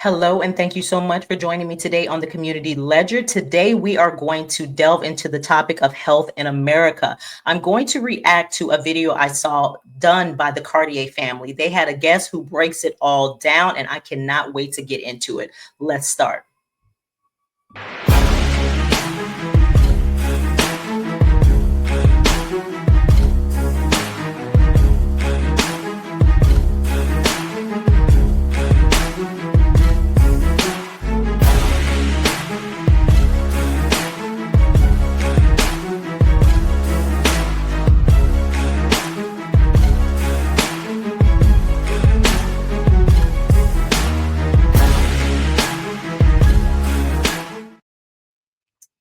Hello, and thank you so much for joining me today on the Community Ledger. Today, we are going to delve into the topic of health in America. I'm going to react to a video I saw done by the Cartier family. They had a guest who breaks it all down, and I cannot wait to get into it. Let's start.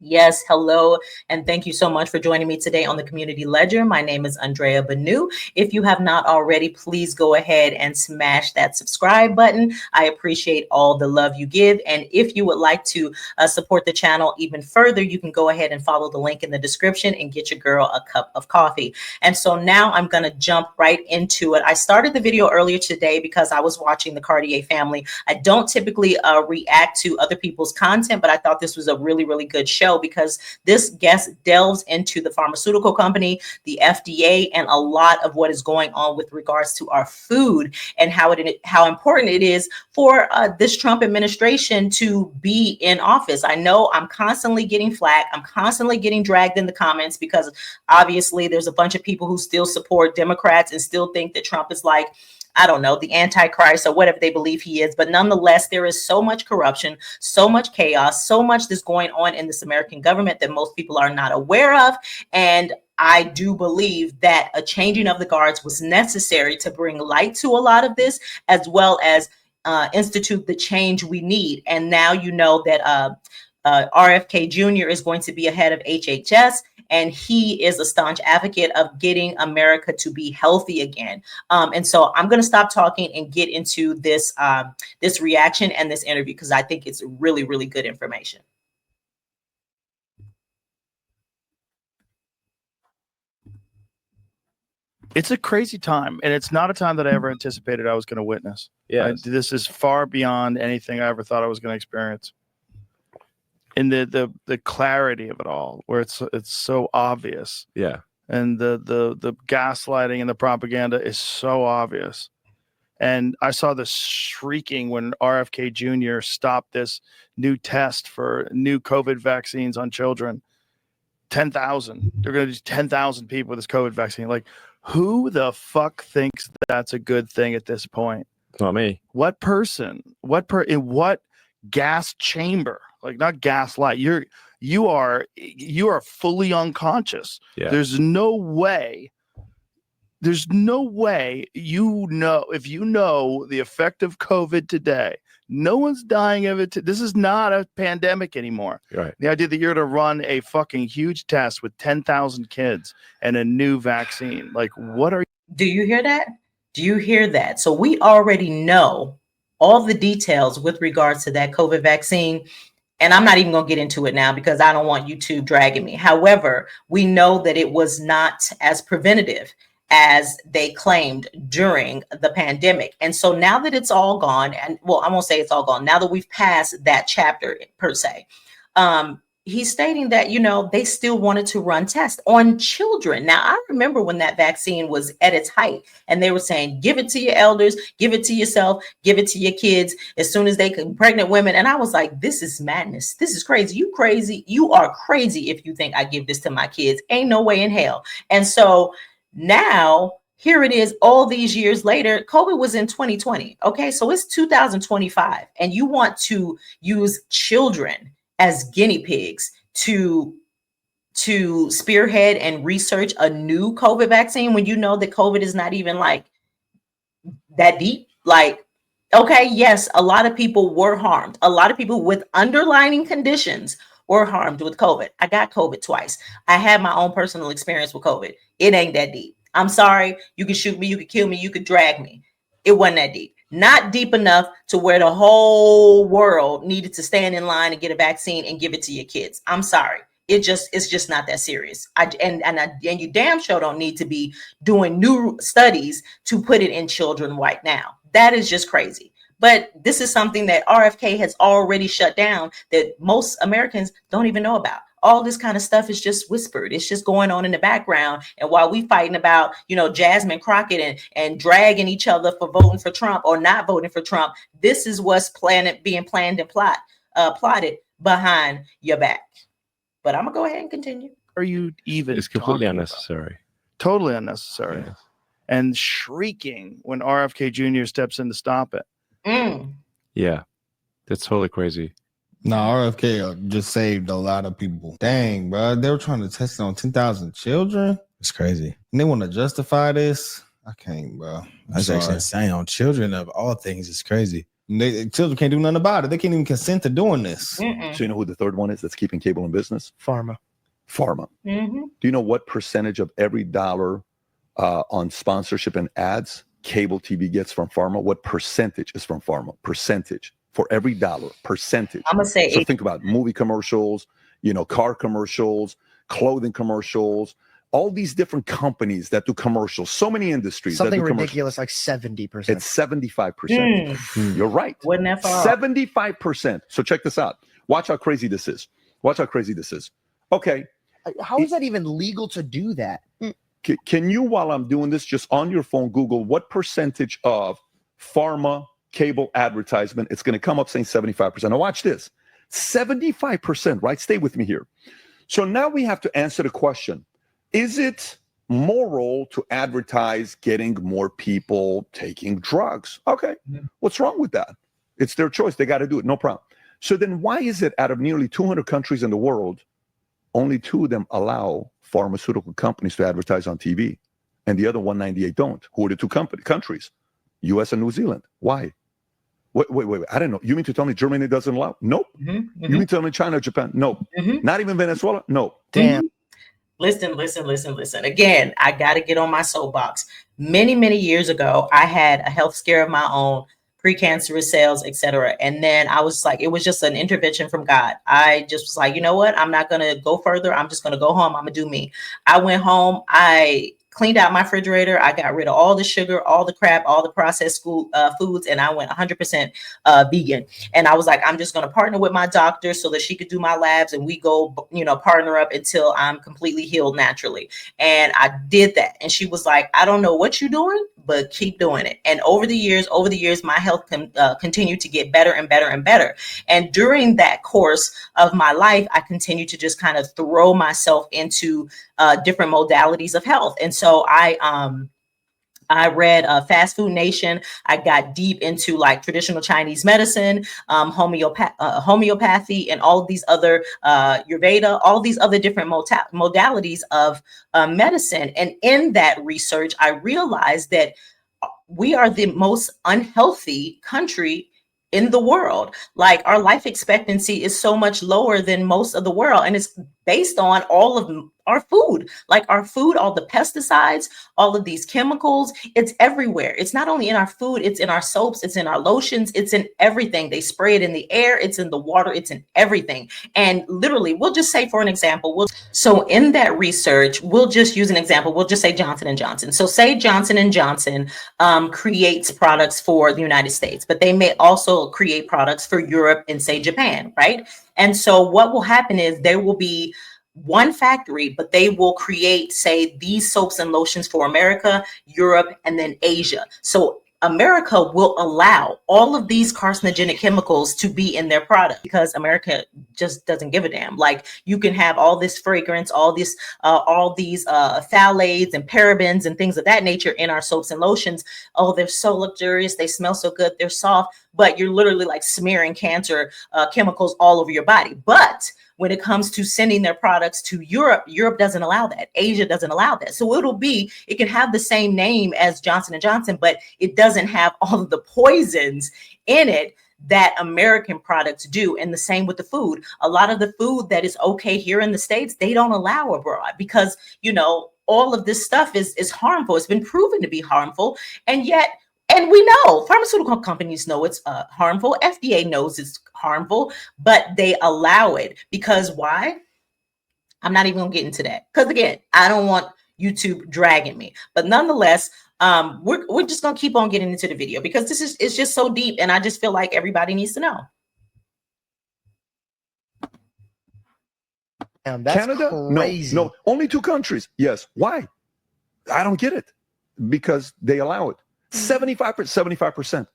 Yes, hello, and thank you so much for joining me today on the Community Ledger. My name is Andrea Banu. If you have not already, please go ahead and smash that subscribe button. I appreciate all the love you give. And if you would like to support the channel even further, you can go ahead and follow the link in the description and get your girl a cup of coffee. And so now I'm going to jump right into it. I started the video earlier today because I was watching the Cartier family. I don't typically react to other people's content, but I thought this was a really, really good show because this guest delves into the pharmaceutical company, the FDA, and a lot of what is going on with regards to our food and how important it is for this Trump administration to be in office. I know I'm constantly getting flack. I'm constantly getting dragged in the comments because obviously there's a bunch of people who still support Democrats and still think that Trump is like, I don't know, the Antichrist or whatever they believe he is. But nonetheless, there is so much corruption, so much chaos, so much that's going on in this American government that most people are not aware of. And I do believe that a changing of the guards was necessary to bring light to a lot of this, as well as institute the change we need. And now you know that RFK Jr. is going to be ahead of HHS. And he is a staunch advocate of getting America to be healthy again. And so I'm going to stop talking and get into this this reaction and this interview because I think it's really, really good information. It's a crazy time, and it's not a time that I ever anticipated I was going to witness. Yeah, This is far beyond anything I ever thought I was going to experience. And the clarity of it all, where it's so obvious. yeah. And the gaslighting and the propaganda is so obvious. And I saw the shrieking when RFK Jr. stopped this new test for new COVID vaccines on children. 10,000. They're going to do 10,000 people with this COVID vaccine. Like, who the fuck thinks that's a good thing at this point? It's not me. What person? In what gas chamber? Like, not gaslight. You are fully unconscious. Yeah. There's no way if you know the effect of COVID today. No one's dying of it. This is not a pandemic anymore. Right. The idea that you're to run a fucking huge test with 10,000 kids and a new vaccine. Like, what are you? Do you hear that? Do you hear that? So we already know all the details with regards to that COVID vaccine. And I'm not even going to get into it now because I don't want YouTube dragging me. However, we know that it was not as preventative as they claimed during the pandemic. And so now that it's all gone, and well, I won't say it's all gone. Now that we've passed that chapter per se, he's stating that, you know, they still wanted to run tests on children. Now, I remember when that vaccine was at its height and they were saying, give it to your elders, give it to yourself, give it to your kids as soon as they can, pregnant women. And I was like, this is madness. This is crazy. You crazy. You are crazy if you think I give this to my kids. Ain't no way in hell. And so now here it is all these years later. COVID was in 2020. Okay, so it's 2025 and you want to use children as guinea pigs to spearhead and research a new COVID vaccine when you know that COVID is not even like that deep. Like, okay, yes, a lot of people were harmed. A lot of people with underlying conditions were harmed with COVID. I got COVID twice. I had my own personal experience with COVID. It ain't that deep. I'm sorry. You can shoot me. You could kill me. You could drag me. It wasn't that deep. Not deep enough to where the whole world needed to stand in line and get a vaccine and give it to your kids. I'm sorry. It's just not that serious. And you damn sure don't need to be doing new studies to put it in children right now. That is just crazy. But this is something that RFK has already shut down that most Americans don't even know about. All this kind of stuff is just whispered. It's just going on in the background. And while we fighting about, Jasmine Crockett and dragging each other for voting for Trump or not voting for Trump, this is what's being planned and plotted behind your back. But I'm gonna go ahead and continue. Are you even? It's completely unnecessary. Totally unnecessary. Yes. And shrieking when RFK Jr. steps in to stop it. Yeah, that's totally crazy. No, RFK just saved a lot of people. Dang, bro. They were trying to test it on 10,000 children. It's crazy. And they want to justify this. I can't, bro. That's actually insane. On children of all things, it's crazy. Children can't do nothing about it. They can't even consent to doing this. So you know who the third one is that's keeping cable in business? Pharma. Mm-hmm. Do you know what percentage of every dollar on sponsorship and ads cable TV gets from pharma? What percentage is from pharma? Percentage. For every dollar, percentage. I'm gonna say so. Think about movie commercials, car commercials, clothing commercials, all these different companies that do commercials. So many industries. Something that do ridiculous, like 70%. It's 75%. You're right. Wasn't that far? 75%. So check this out. Watch how crazy this is. Okay. How is that even legal to do that? Can you, while I'm doing this, just on your phone, Google what percentage of pharma cable advertisement? It's going to come up saying 75%. Now watch this. 75%, right? Stay with me here. So now we have to answer the question, is it moral to advertise getting more people taking drugs? Okay. What's wrong with that? It's their choice. They got to do it. No problem. So then why is it out of nearly 200 countries in the world, only 2 of them allow pharmaceutical companies to advertise on TV and the other 198 don't? Who are the 2 countries? US and New Zealand. Why? Wait. I don't know. You mean to tell me Germany doesn't allow? Nope. You mean to tell me China, Japan? Nope. Not even Venezuela? No. Damn. Listen. Again, I got to get on my soapbox. Many, many years ago, I had a health scare of my own, precancerous cells, etc. And then I was like, it was just an intervention from God. I just was like, you know what? I'm not going to go further. I'm just going to go home. I'm going to do me. I went home. I cleaned out my refrigerator. I got rid of all the sugar, all the crap, all the processed foods, and I went 100% vegan. And I was like, I'm just going to partner with my doctor so that she could do my labs, and we go, partner up until I'm completely healed naturally. And I did that. And she was like, I don't know what you're doing, but keep doing it. And over the years, my health continued to get better and better and better. And during that course of my life, I continued to just kind of throw myself into different modalities of health. And so I read Fast Food Nation. I got deep into like traditional Chinese medicine, homeopathy, and all of these other Ayurveda, all these other different modalities of medicine. And in that research, I realized that we are the most unhealthy country in the world. Like, our life expectancy is so much lower than most of the world. And it's based on all of our food, like our food, all the pesticides, all of these chemicals, it's everywhere. It's not only in our food, it's in our soaps, it's in our lotions, it's in everything. They spray it in the air, it's in the water, it's in everything. And literally, we'll just say, for an example, so in that research, we'll just use an example. We'll just say Johnson & Johnson. So say Johnson & Johnson creates products for the United States, but they may also create products for Europe and say Japan, right? And so what will happen is there will be one factory, but they will create, say, these soaps and lotions for America, Europe, and then Asia. So America will allow all of these carcinogenic chemicals to be in their product because America just doesn't give a damn. Like, you can have all this fragrance, all these phthalates and parabens and things of that nature in our soaps and lotions. Oh, they're so luxurious. They smell so good. They're soft, but you're literally like smearing cancer chemicals all over your body. But when it comes to sending their products to Europe, Europe doesn't allow that. Asia doesn't allow that. So it can have the same name as Johnson & Johnson, but it doesn't have all of the poisons in it that American products do. And the same with the food. A lot of the food that is okay here in the States, they don't allow abroad because, all of this stuff is harmful. It's been proven to be harmful. And we know pharmaceutical companies know it's harmful. FDA knows it's harmful, but they allow it because why? I'm not even gonna get into that because, again, I don't want YouTube dragging me. But nonetheless, We're just gonna keep on getting into the video because it's just so deep, and I just feel like everybody needs to know. Damn, that's Canada? crazy. No, only 2 countries. Yes. Why? I don't get it. Because they allow it. 75%.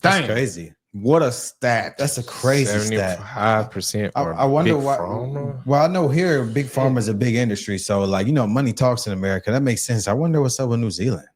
That's Damn. crazy. What a stat. That's a crazy stat. 75%. I wonder Big why. Pharma? Well, I know here big pharma is a big industry, so like money talks in America. That makes sense. I wonder what's up with New Zealand.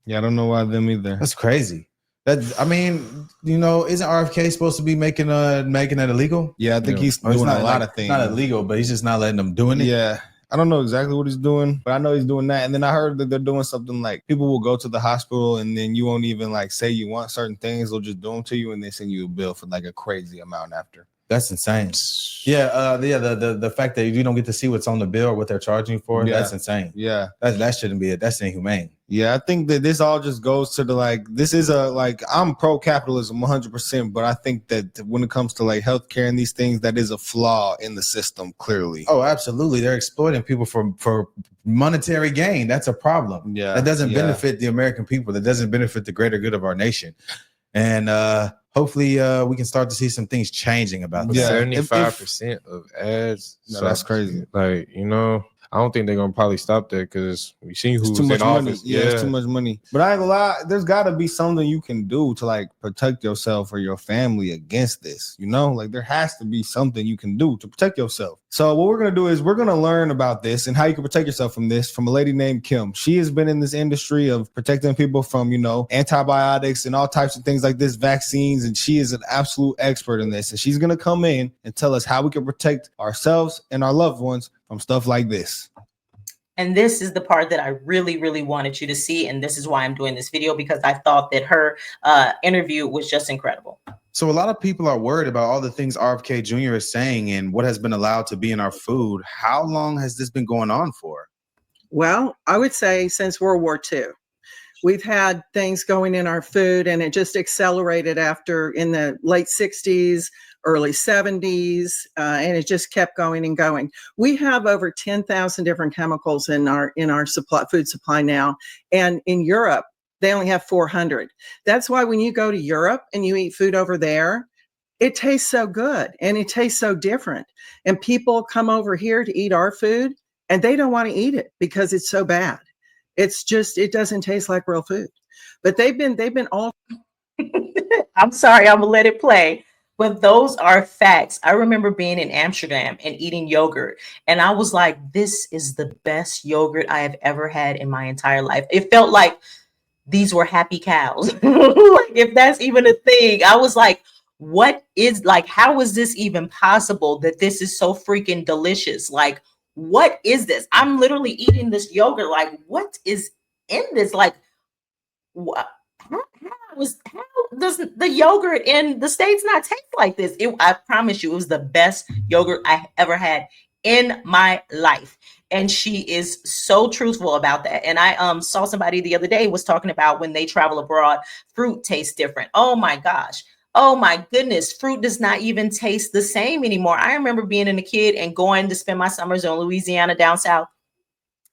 Yeah, I don't know why them either. That's crazy. Isn't RFK supposed to be making that illegal? Yeah, I think he's Or it's doing a not, lot like, of things. not illegal, but he's just not letting them doing it. Yeah. I don't know exactly what he's doing, but I know he's doing that. And then I heard that they're doing something like people will go to the hospital and then you won't even like say you want certain things. They'll just do them to you and they send you a bill for like a crazy amount after. That's insane. Yeah, the fact that you don't get to see what's on the bill or what they're charging you for, Yeah. that's insane. Yeah. That shouldn't be it. That's inhumane. Yeah, I think that this all just goes to the this is I'm pro capitalism 100%, but I think that when it comes to like healthcare and these things, that is a flaw in the system, clearly. Oh, absolutely. They're exploiting people for monetary gain. That's a problem. Yeah. That doesn't yeah. benefit the American people. That doesn't benefit the greater good of our nation. And hopefully we can start to see some things changing about that. Yeah. 75% of ads. No, that's crazy. Like, I don't think they're gonna probably stop that because we seen It's who's too much in money. office. Yeah, it's too much money. But I ain't gonna lie, there's gotta be something you can do to like protect yourself or your family against this. Like there has to be something you can do to protect yourself. So what we're gonna do is we're gonna learn about this and how you can protect yourself from this from a lady named Kim. She has been in this industry of protecting people from, antibiotics and all types of things like this, vaccines, and she is an absolute expert in this. And she's gonna come in and tell us how we can protect ourselves and our loved ones from stuff like this. And this is the part that I really, really wanted you to see. And this is why I'm doing this video, because I thought that her interview was just incredible. So a lot of people are worried about all the things RFK Jr. is saying and what has been allowed to be in our food. How long has this been going on for? Well, I would say since World War II. We've had things going in our food, and it just accelerated in the late 60s, early 70s, and it just kept going and going. We have over 10,000 different chemicals in our food supply now, and in Europe, they only have 400. That's why when you go to Europe and you eat food over there, it tastes so good and it tastes so different. And people come over here to eat our food, and they don't want to eat it because it's so bad. It doesn't taste like real food. But they've been all. I'm sorry, I'm gonna let it play. But those are facts. I remember being in Amsterdam and eating yogurt, and I was like, this is the best yogurt I have ever had in my entire life. It felt like these were happy cows. Like, if that's even a thing, I was like, how is this even possible that this is so freaking delicious? Like, what is this? I'm literally eating this yogurt. Like, what is in this? Like, what? How does the yogurt in the States not taste like this? I promise you, it was the best yogurt I ever had in my life. And she is so truthful about that. And I saw somebody the other day was talking about when they travel abroad, fruit tastes different. Oh my gosh. Oh my goodness, fruit does not even taste the same anymore. I remember being a kid and going to spend my summers in Louisiana down south.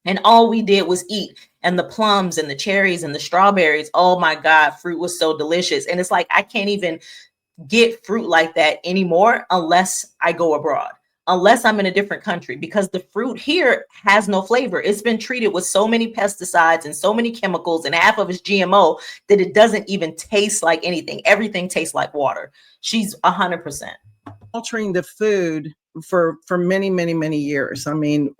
And all we did was eat. And the plums and the cherries and the strawberries. Oh my God, fruit was so delicious. And it's like, I can't even get fruit like that anymore unless I go abroad, unless I'm in a different country, because the fruit here has no flavor. It's been treated with so many pesticides and so many chemicals, and half of it's GMO, that it doesn't even taste like anything. Everything tastes like water. She's 100%. Altering the food for many, many, many years. I mean,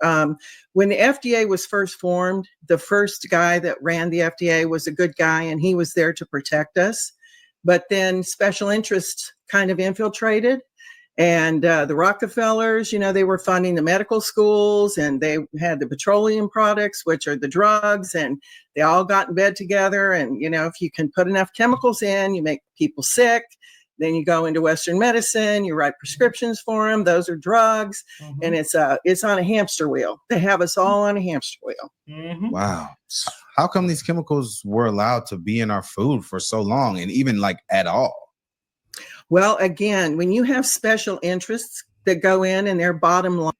when the FDA was first formed, the first guy that ran the FDA was a good guy, and he was there to protect us. But then special interests kind of infiltrated. And the Rockefellers, they were funding the medical schools, and they had the petroleum products, which are the drugs, and they all got in bed together. And, if you can put enough chemicals in, you make people sick. Then you go into Western medicine, you write prescriptions for them. Those are drugs. Mm-hmm. And it's on a hamster wheel. They have us all on a hamster wheel. Mm-hmm. Wow. How come these chemicals were allowed to be in our food for so long, and even like at all? Well, again, when you have special interests that go in and their bottom line.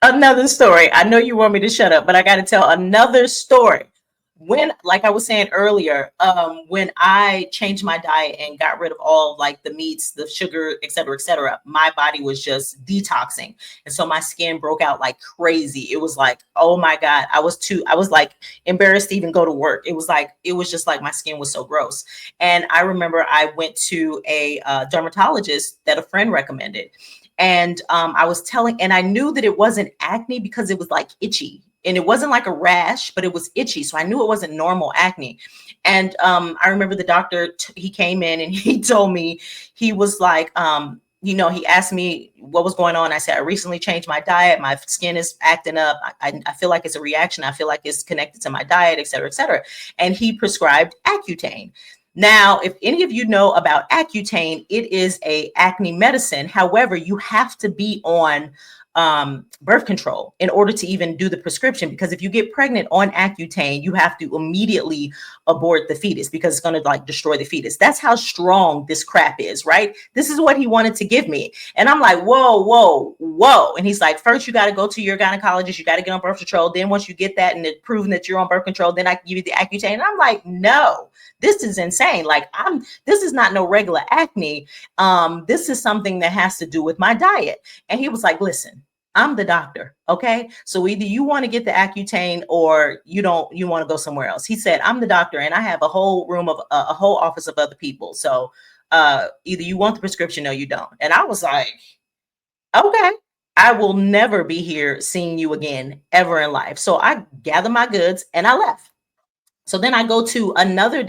Another story. I know you want me to shut up, but I got to tell another story. when, like I was saying earlier, when I changed my diet and got rid of all like the meats, the sugar, et cetera, my body was just detoxing. And so my skin broke out like crazy. It was like, oh my God, I was like embarrassed to even go to work. It was just like my skin was so gross. And I remember I went to a dermatologist that a friend recommended. And and I knew that it wasn't acne because it was like itchy. And it wasn't like a rash, but it was itchy. So I knew it wasn't normal acne. And I remember the doctor, he came in and he told me, he was like, he asked me what was going on. I said, I recently changed my diet. My skin is acting up. I feel like it's a reaction. I feel like it's connected to my diet, et cetera, et cetera. And he prescribed Accutane. Now, if any of you know about Accutane, it is a acne medicine. However, you have to be on birth control in order to even do the prescription, because if you get pregnant on Accutane, you have to immediately abort the fetus because it's going to like destroy the fetus. That's how strong this crap is, right? This is what he wanted to give me. And I'm like, whoa. And he's like, first you got to go to your gynecologist. You got to get on birth control. Then once you get that and it's proven that you're on birth control, then I can give you the Accutane. And I'm like, no, this is insane. Like this is not no regular acne. This is something that has to do with my diet. And he was like, listen, I'm the doctor. Okay. So either you want to get the Accutane or you want to go somewhere else. He said, I'm the doctor and I have a whole room of a whole office of other people. So either you want the prescription or you don't. And I was like, okay, I will never be here seeing you again ever in life. So I gathered my goods and I left. So then I go to another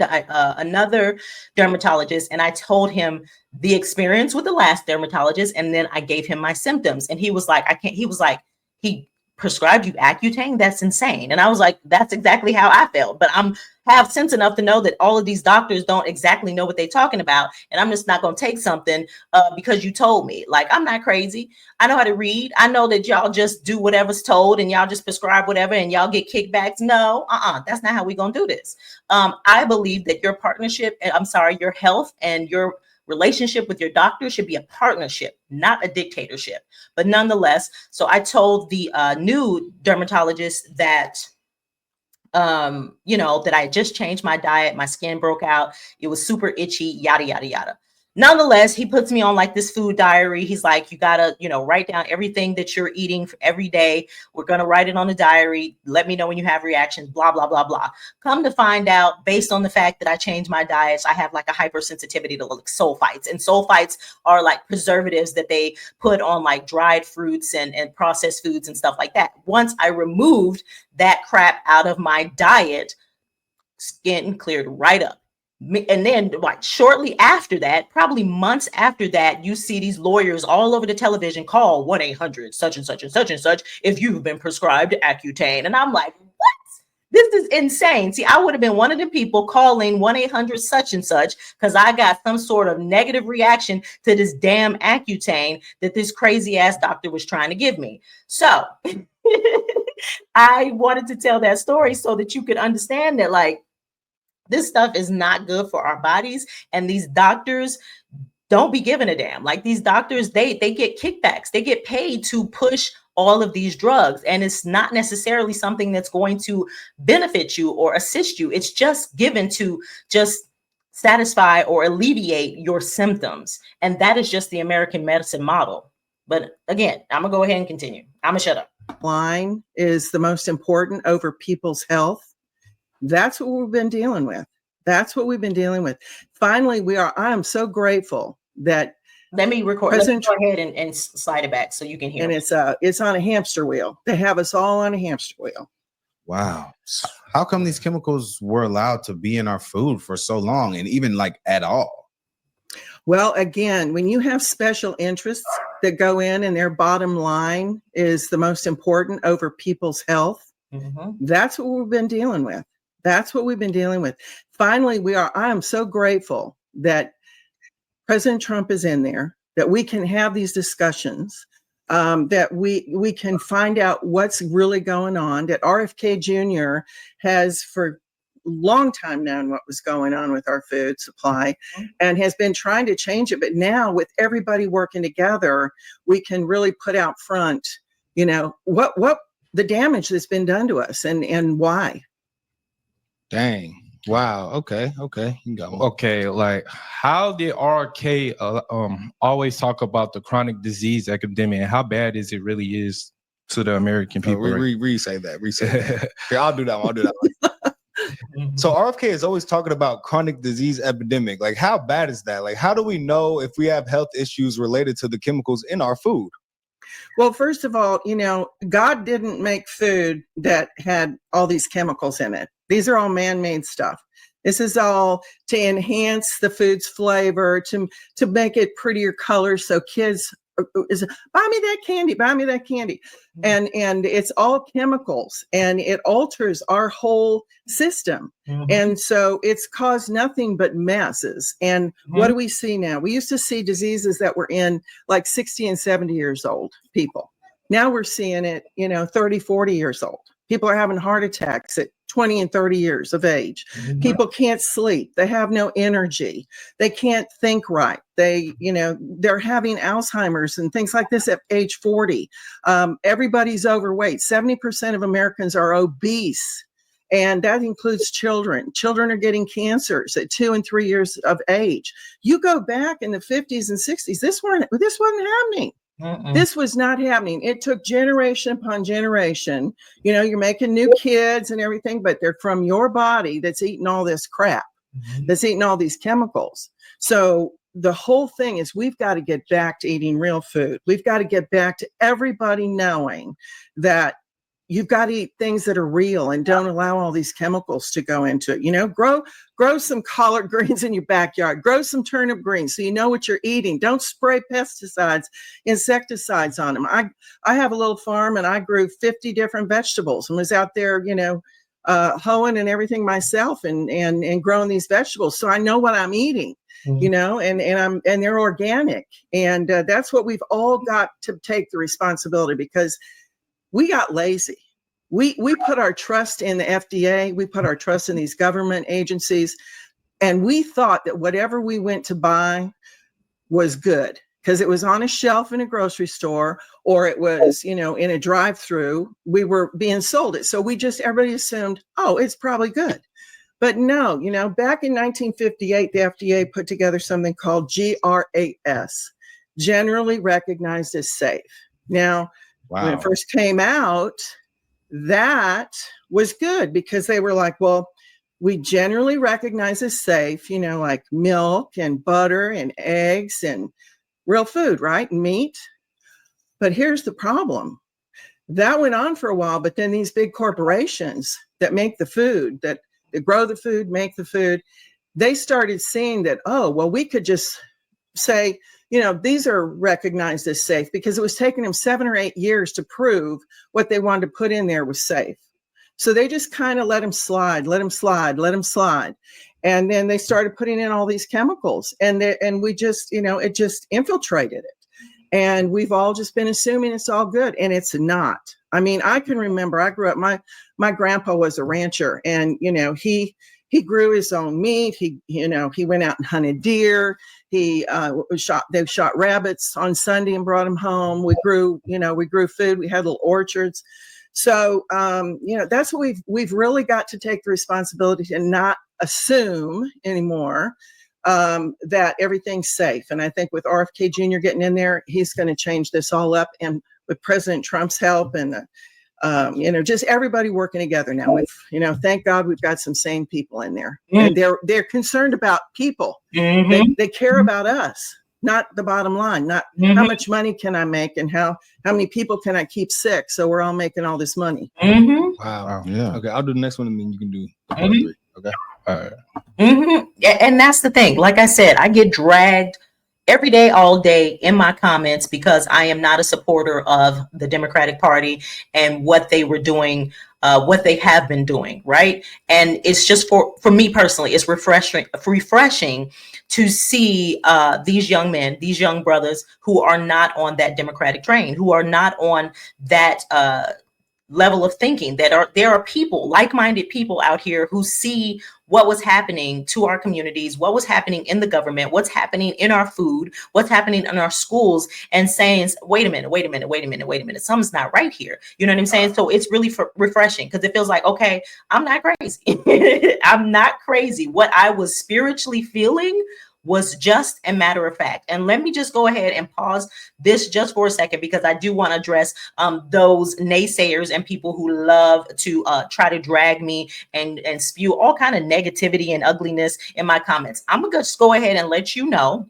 dermatologist and I told him the experience with the last dermatologist. And then I gave him my symptoms and he was like, he prescribed you Accutane? That's insane. And I was like, that's exactly how I felt. But I'm have sense enough to know that all of these doctors don't exactly know what they're talking about. And I'm just not going to take something because you told me. Like, I'm not crazy. I know how to read. I know that y'all just do whatever's told and y'all just prescribe whatever and y'all get kickbacks. No, that's not how we're going to do this. I believe that your health and your relationship with your doctor should be a partnership, not a dictatorship. But nonetheless, so I told the new dermatologist that that I had just changed my diet, my skin broke out, it was super itchy, yada yada yada. Nonetheless, he puts me on like this food diary. He's like, you gotta, write down everything that you're eating for every day. We're gonna write it on the diary. Let me know when you have reactions, blah, blah, blah, blah. Come to find out, based on the fact that I changed my diets, I have like a hypersensitivity to like sulfites. And sulfites are like preservatives that they put on like dried fruits and processed foods and stuff like that. Once I removed that crap out of my diet, skin cleared right up. And then like shortly after that, probably months after that, you see these lawyers all over the television call 1-800 such and such and such and such if you've been prescribed Accutane. And I'm like, what? This is insane. See, I would have been one of the people calling 1-800 such and such because I got some sort of negative reaction to this damn Accutane that this crazy ass doctor was trying to give me. So I wanted to tell that story so that you could understand that, like, this stuff is not good for our bodies. And these doctors don't be giving a damn. Like, these doctors, they get kickbacks. They get paid to push all of these drugs. And it's not necessarily something that's going to benefit you or assist you. It's just given to just satisfy or alleviate your symptoms. And that is just the American medicine model. But again, I'm gonna go ahead and continue. I'm gonna shut up. Line is the most important over people's health. That's what we've been dealing with. Finally, I am so grateful that let me record. Let's go ahead and slide it back so you can hear. And it's on a hamster wheel. They have us all on a hamster wheel. Wow. How come these chemicals were allowed to be in our food for so long and even like at all? Well, again, when you have special interests that go in and their bottom line is the most important over people's health, that's what we've been dealing with. Finally, I am so grateful that President Trump is in there, that we can have these discussions, that we can find out what's really going on, that RFK Jr. has for a long time known what was going on with our food supply and has been trying to change it. But now with everybody working together, we can really put out front, what the damage that's been done to us and why. Dang. Wow. Okay. You got one. Okay, like how did RK always talk about the chronic disease epidemic and how bad it really is to the American people? Re-say that. Here, I'll do that one. So RFK is always talking about chronic disease epidemic. Like, how bad is that? Like, how do we know if we have health issues related to the chemicals in our food? Well, first of all, God didn't make food that had all these chemicals in it. These are all man-made stuff. This is all to enhance the food's flavor, to make it prettier colors, so kids is buy me that candy, and it's all chemicals, and it alters our whole system, and so it's caused nothing but messes. And what do we see now? We used to see diseases that were in like 60 and 70 years old people. Now we're seeing it 30, 40 years old. People are having heart attacks at 20 and 30 years of age. People can't sleep. They have no energy. They can't think right. They're having Alzheimer's and things like this at age 40. Everybody's overweight. 70% of Americans are obese. And that includes children. Children are getting cancers at 2 and 3 years of age. You go back in the 50s and 60s, this wasn't happening. This was not happening. It took generation upon generation. You're making new kids and everything, but they're from your body that's eating all this crap, that's eating all these chemicals. So the whole thing is we've got to get back to eating real food. We've got to get back to everybody knowing that you've got to eat things that are real and don't allow all these chemicals to go into it. Grow some collard greens in your backyard. Grow some turnip greens so you know what you're eating. Don't spray pesticides, insecticides on them. I have a little farm and I grew 50 different vegetables and was out there, hoeing and everything myself and growing these vegetables. So I know what I'm eating, and they're organic. And that's what we've all got to take the responsibility, because we got lazy. We put our trust in the FDA. We put our trust in these government agencies. And we thought that whatever we went to buy was good because it was on a shelf in a grocery store, or it was, in a drive-through. We were being sold it. So everybody assumed, oh, it's probably good. But no, back in 1958, the FDA put together something called GRAS, generally recognized as safe. Now, when it first came out, that was good because they were like, well, we generally recognize as safe, like milk and butter and eggs and real food, right? And meat. But here's the problem. That went on for a while, but then these big corporations that make the food, that grow the food, make the food, they started seeing that, oh, well, we could just say, these are recognized as safe, because it was taking them 7 or 8 years to prove what they wanted to put in there was safe. So they just kind of let them slide. And then they started putting in all these chemicals, and we just, it just infiltrated it. And we've all just been assuming it's all good, and it's not. I mean, I can remember, I grew up, my grandpa was a rancher, and, he grew his own meat. He went out and hunted deer. They shot rabbits on Sunday and brought them home. We grew food. We had little orchards. So, that's what we've really got to take the responsibility and not assume anymore that everything's safe. And I think with RFK Jr. getting in there, he's going to change this all up. And with President Trump's help and just everybody working together now. Thank God we've got some sane people in there, and they're concerned about people. They care about us, not the bottom line, not how much money can I make and how many people can I keep sick, so we're all making all this money. Wow. Yeah. Okay, I'll do the next one, and then you can do the part 3. Okay. All right. And that's the thing. Like I said, I get dragged every day, all day in my comments because I am not a supporter of the Democratic Party and what they were doing, what they have been doing, right? And it's just for me personally, it's refreshing to see these young men, these young brothers who are not on that Democratic train, who are not on that level of thinking, that there are people, like-minded people out here who see what was happening to our communities, what was happening in the government, what's happening in our food, what's happening in our schools, and saying, wait a minute, something's not right here. You know what I'm saying? So it's really refreshing, because it feels like, okay, I'm not crazy. I'm not crazy. What I was spiritually feeling was just a matter of fact. And let me just go ahead and pause this just for a second, because I do want to address those naysayers and people who love to try to drag me and spew all kind of negativity and ugliness in my comments. I'm gonna just go ahead and let you know,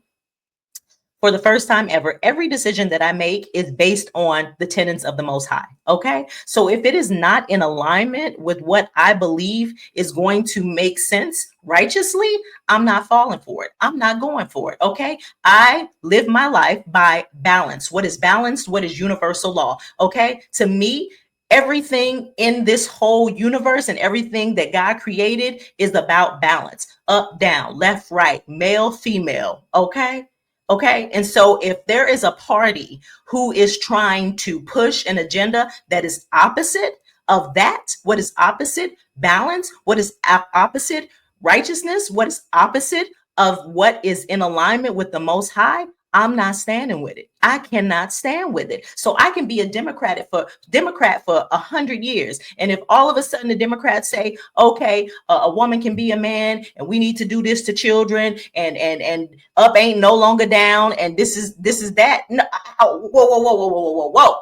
for the first time ever, every decision that I make is based on the tenets of the Most High. Okay. So if it is not in alignment with what I believe is going to make sense righteously, I'm not falling for it. I'm not going for it. Okay. I live my life by balance. What is balanced? What is universal law? Okay. To me, everything in this whole universe and everything that God created is about balance. Up, down, left, right, male, female. Okay. Okay. And so if there is a party who is trying to push an agenda that is opposite of that, what is opposite balance, what is opposite righteousness, what is opposite of what is in alignment with the Most High, I'm not standing with it. I cannot stand with it. So I can be a Democrat for 100 years. And if all of a sudden the Democrats say, okay, a woman can be a man, and we need to do this to children, and up ain't no longer down, and this is that. No, whoa.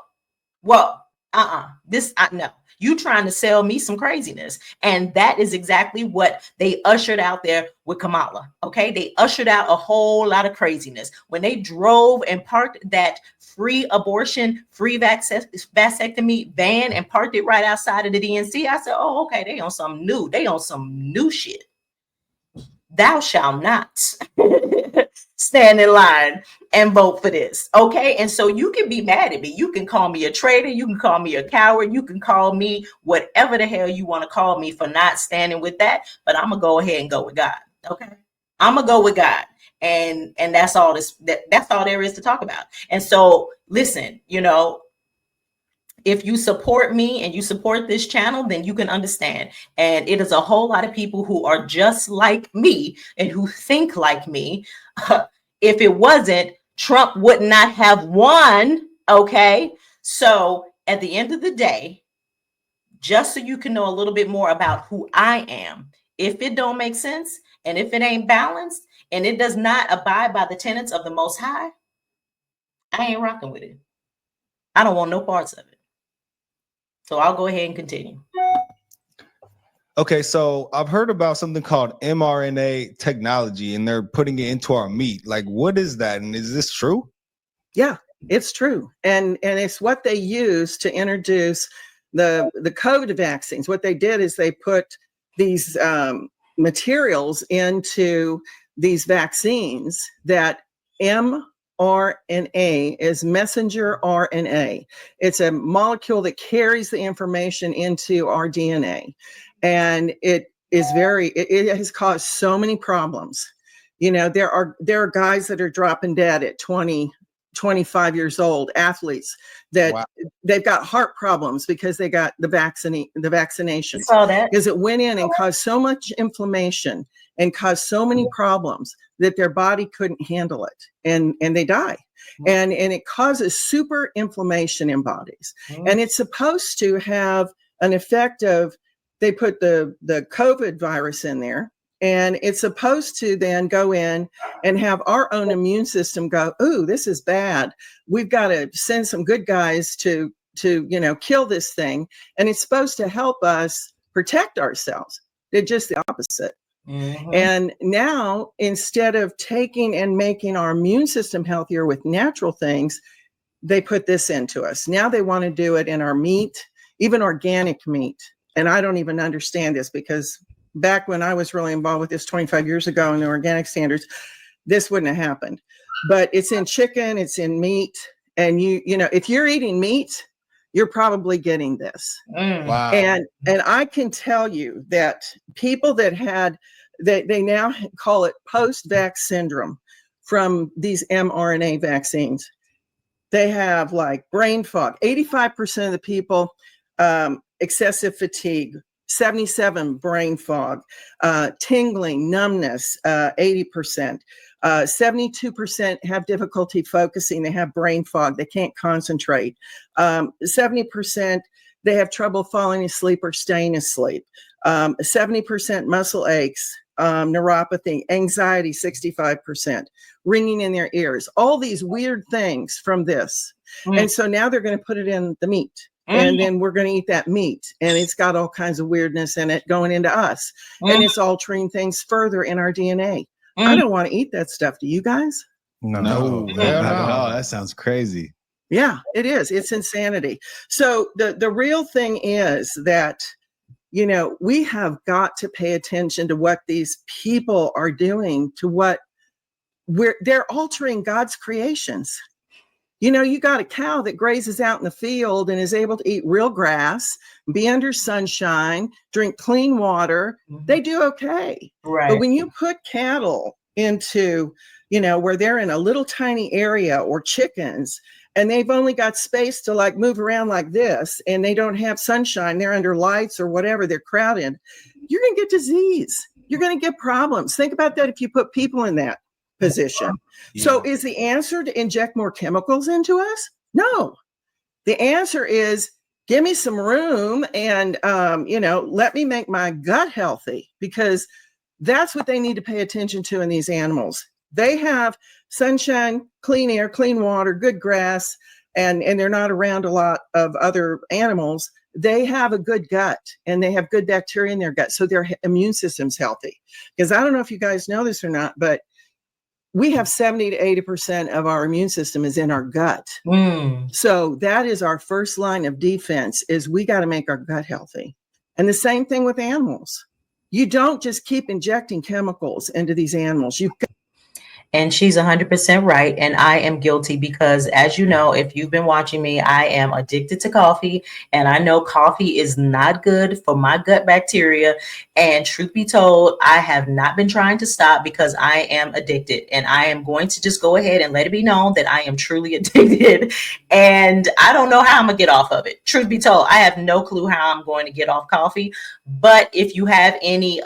No. You trying to sell me some craziness. And that is exactly what they ushered out there with Kamala. Okay. They ushered out a whole lot of craziness when they drove and parked that free abortion, free vasectomy van and parked it right outside of the DNC. I said, oh, okay, they on some new shit. Thou shalt not stand in line and vote for this. Okay. And so you can be mad at me. You can call me a traitor. You can call me a coward. You can call me whatever the hell you want to call me for not standing with that. But I'm going to go ahead and go with God. Okay. I'm going to go with God. And that's all that's all there is to talk about. And so listen, if you support me and you support this channel, then you can understand. And it is a whole lot of people who are just like me and who think like me. If it wasn't, Trump would not have won. Okay. So at the end of the day, just so you can know a little bit more about who I am, if it don't make sense and if it ain't balanced and it does not abide by the tenets of the Most High, I ain't rocking with it. I don't want no parts of it. So I'll go ahead and continue. Okay, so I've heard about something called mRNA technology, and they're putting it into our meat. Like, what is that? And is this true? Yeah, it's true. And it's what they use to introduce the COVID vaccines. What they did is they put these materials into these vaccines that mRNA is messenger RNA. It's a molecule that carries the information into our DNA. And it has caused so many problems. There are guys that are dropping dead at 20, 25 years old, athletes that wow. They've got heart problems because they got the vaccination. Because it went in and caused so much inflammation and caused so many problems that their body couldn't handle it, and they die. And it causes super inflammation in bodies. And it's supposed to have an effect of, they put the COVID virus in there, and it's supposed to then go in and have our own immune system go, ooh, this is bad. We've got to send some good guys to kill this thing. And it's supposed to help us protect ourselves. They're just the opposite. Mm-hmm. And now, instead of taking and making our immune system healthier with natural things, they put this into us. Now they want to do it in our meat, even organic meat. And I don't even understand this, because back when I was really involved with this 25 years ago in the organic standards, this wouldn't have happened. But it's in chicken, it's in meat. And if you're eating meat, you're probably getting this. Wow. And I can tell you that people that had, they now call it post-vax syndrome from these mRNA vaccines. They have like brain fog. 85% of the people excessive fatigue, 77 brain fog, tingling, numbness, 80%. 72% have difficulty focusing. They have brain fog. They can't concentrate. 70% they have trouble falling asleep or staying asleep. 70% muscle aches, neuropathy, anxiety, 65%, ringing in their ears. All these weird things from this. And so now they're going to put it in the meat. And then we're going to eat that meat, and it's got all kinds of weirdness in it going into us. And it's altering things further in our DNA. I don't want to eat that stuff. Do you guys? No, No. not at all. That sounds crazy. Yeah, it is. It's insanity. So the real thing is that, you know, we have got to pay attention to what these people are doing, to what they're altering God's creations. You know, you got a cow that grazes out in the field and is able to eat real grass, be under sunshine, drink clean water. They do okay. Right. But when you put cattle into, you know, where they're in a little tiny area, or chickens, and they've only got space to like move around like this, and they don't have sunshine, they're under lights or whatever, they're crowded, you're going to get disease. You're going to get problems. Think about that if you put people in that position. Yeah. So is the answer to inject more chemicals into us? No. The answer is give me some room and, you know, let me make my gut healthy, because that's what they need to pay attention to in these animals. They have sunshine, clean air, clean water, good grass, and they're not around a lot of other animals. They have a good gut, and they have good bacteria in their gut. So their immune system's healthy. Because I don't know if you guys know this or not, but we have 70 to 80% of our immune system is in our gut. So that is our first line of defense, is we got to make our gut healthy. And the same thing with animals. You don't just keep injecting chemicals into these animals. You've got. And she's 100% right. And I am guilty because, as you know, if you've been watching me, I am addicted to coffee. And I know coffee is not good for my gut bacteria. And truth be told, I have not been trying to stop because I am addicted. And I am going to just go ahead and let it be known that I am truly addicted. And I don't know how I'm going to get off of it. Truth be told, I have no clue how I'm going to get off coffee. But if you have any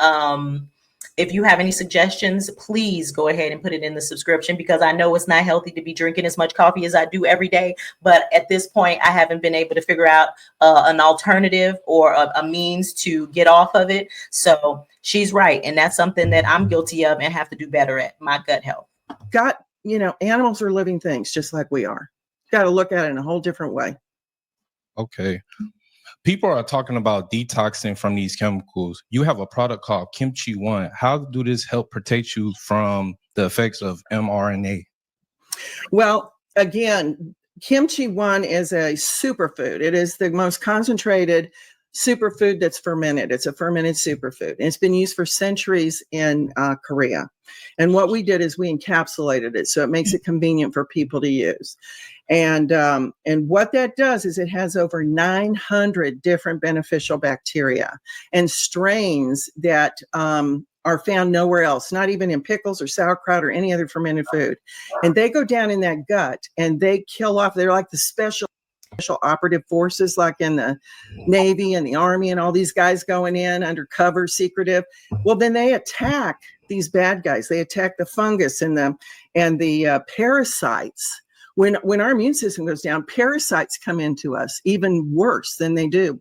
suggestions, please go ahead and put it in the subscription, because I know it's not healthy to be drinking as much coffee as I do every day. But at this point, I haven't been able to figure out an alternative or a means to get off of it. So she's right. And that's something that I'm guilty of and have to do better at, my gut health. You know, animals are living things just like we are. Got to look at it in a whole different way. Okay. People are talking about detoxing from these chemicals. You have a product called Kimchi One. How do this help protect you from the effects of mRNA? Well, again, Kimchi One is a superfood. It is the most concentrated superfood that's fermented. It's a fermented superfood. And it's been used for centuries in Korea. And what we did is we encapsulated it, so it makes it convenient for people to use. And what that does is it has over 900 different beneficial bacteria and strains that are found nowhere else, not even in pickles or sauerkraut or any other fermented food. And they go down in that gut and they kill off. They're like the special operative forces, like in the Navy and the Army and all these guys going in undercover, secretive. Well, then they attack these bad guys. They attack the fungus and the parasites. When our immune system goes down, parasites come into us even worse than they do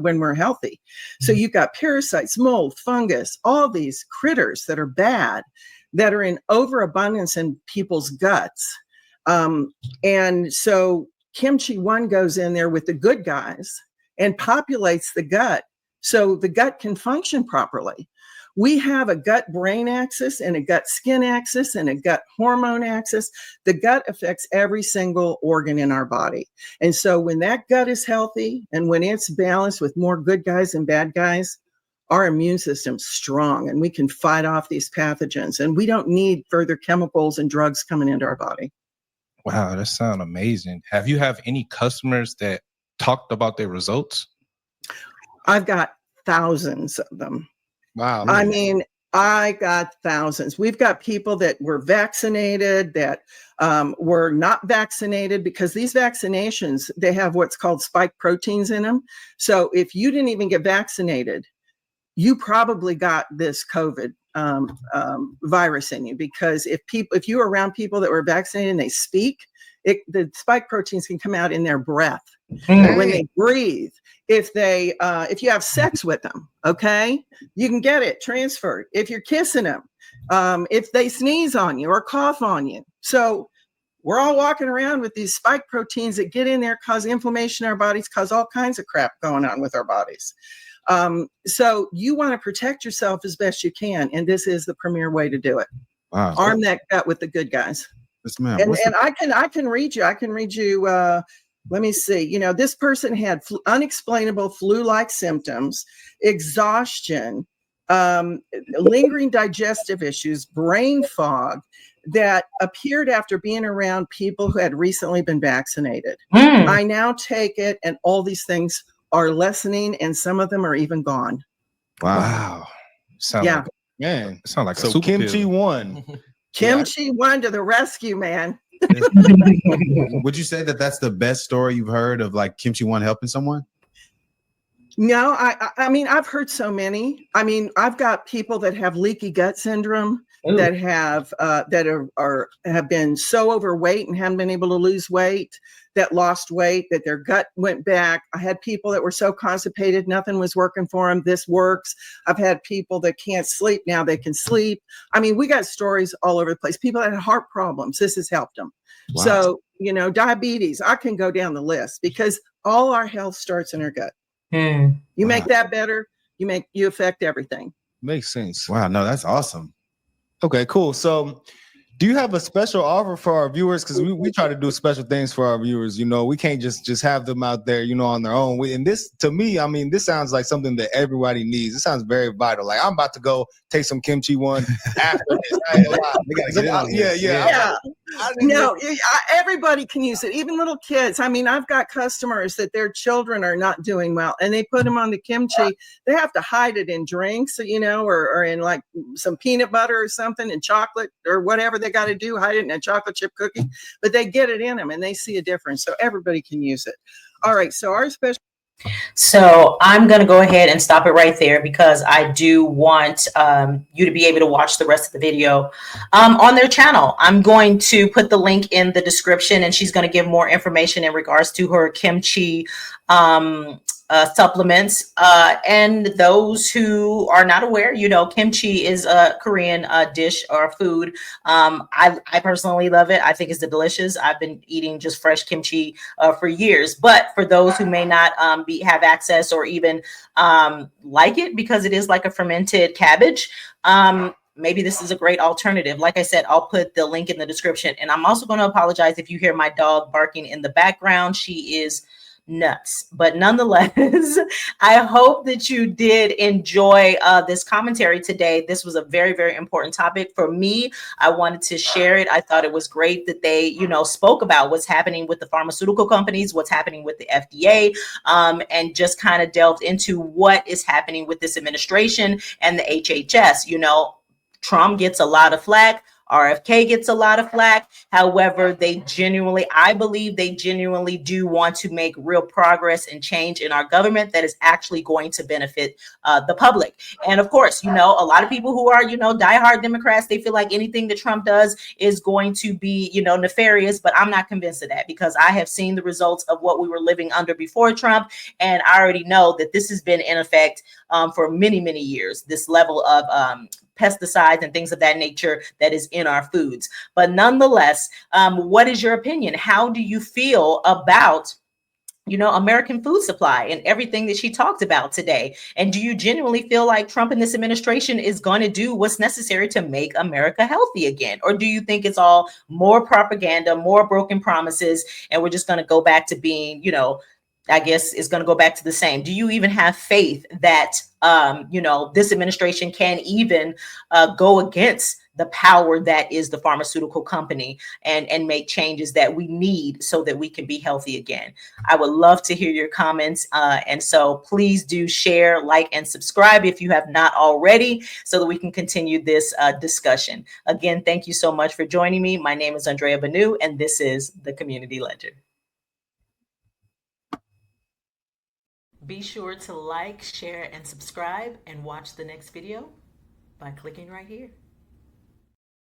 when we're healthy. So you've got parasites, mold, fungus, all these critters that are bad, that are in overabundance in people's guts. And so Kimchi One goes in there with the good guys and populates the gut so the gut can function properly. We have a gut-brain axis and a gut-skin axis and a gut hormone axis. The gut affects every single organ in our body. And so when that gut is healthy and when it's balanced with more good guys and bad guys, our immune system's strong and we can fight off these pathogens. And we don't need further chemicals and drugs coming into our body. Wow, that sounds amazing. Have you have any customers that talked about their results? I've got thousands of them. Wow. I mean, I got thousands. We've got people that were vaccinated, that were not vaccinated, because these vaccinations, they have what's called spike proteins in them. So if you didn't even get vaccinated, you probably got this COVID virus in you, because if you were around people that were vaccinated and they speak, the spike proteins can come out in their breath. When they breathe, if you have sex with them, okay, you can get it transferred. If you're kissing them, if they sneeze on you or cough on you. So we're all walking around with these spike proteins that get in there, cause inflammation in our bodies, cause all kinds of crap going on with our bodies. So you want to protect yourself as best you can, and this is the premier way to do it. Wow. Arm that gut with the good guys. Yes, ma'am. And I can read you. I can read you. Let me see. This person had unexplainable flu-like symptoms, exhaustion, lingering digestive issues, brain fog that appeared after being around people who had recently been vaccinated. I now take it, and all these things are lessening, and some of them are even gone. Wow. Sound Yeah. like, Man, sound like a so super kimchi pill. won. Kimchi won to the rescue, man. Would you say that that's the best story you've heard of, like kimchi one helping someone? No, I mean, I've heard so many. I mean, I've got people that have leaky gut syndrome, that have have been so overweight and haven't been able to lose weight, that lost weight, that their gut went back. I had people that were so constipated, nothing was working for them. This works. I've had people that can't sleep. Now they can sleep. I mean, we got stories all over the place. People that had heart problems, this has helped them. Wow. So, diabetes, I can go down the list, because all our health starts in our gut. You make that better, you affect everything. Makes sense. Wow, no, that's awesome. Okay, cool. So do you have a special offer for our viewers? Because we try to do special things for our viewers. We can't just have them out there, on their own. And this, to me, I mean, this sounds like something that everybody needs. It sounds very vital. Like, I'm about to go take some kimchi one after this. I ain't gonna lie. We gotta get in on this. Yeah. No, everybody can use it, even little kids. I mean, I've got customers that their children are not doing well, and they put them on the kimchi. They have to hide it in drinks, or in like some peanut butter or something, and chocolate or whatever they got to do, hide it in a chocolate chip cookie, but they get it in them and they see a difference. So everybody can use it. All right. So our special. So I'm going to go ahead and stop it right there, because I do want you to be able to watch the rest of the video on their channel. I'm going to put the link in the description, and she's going to give more information in regards to her kimchi supplements. And those who are not aware, kimchi is a Korean dish or food. I personally love it. I think it's delicious. I've been eating just fresh kimchi for years. But for those who may not have access or even like it, because it is like a fermented cabbage, maybe this is a great alternative. Like I said, I'll put the link in the description. And I'm also going to apologize if you hear my dog barking in the background. She is nuts. But nonetheless, I hope that you did enjoy this commentary today. This was a very, very important topic for me. I wanted to share it. I thought it was great that they, spoke about what's happening with the pharmaceutical companies, what's happening with the FDA, and just kind of delved into what is happening with this administration and the HHS. Trump gets a lot of flack. RFK gets a lot of flack. However, I believe they genuinely do want to make real progress and change in our government that is actually going to benefit the public. And of course, a lot of people who are, diehard Democrats, they feel like anything that Trump does is going to be, nefarious. But I'm not convinced of that, because I have seen the results of what we were living under before Trump. And I already know that this has been in effect for many, many years, this level of pesticides and things of that nature that is in our foods. But nonetheless, what is your opinion? How do you feel about American food supply and everything that she talked about today? And do you genuinely feel like Trump and this administration is going to do what's necessary to make America healthy again? Or do you think it's all more propaganda, more broken promises, and we're just going to go back to being, I guess it's going to go back to the same? Do you even have faith that, this administration can even go against the power that is the pharmaceutical company and make changes that we need so that we can be healthy again. I would love to hear your comments. And so please do share, like, and subscribe if you have not already so that we can continue this discussion. Again, thank you so much for joining me. My name is Andrea Banu, and this is the Community Ledger. Be sure to like, share, and subscribe and watch the next video by clicking right here.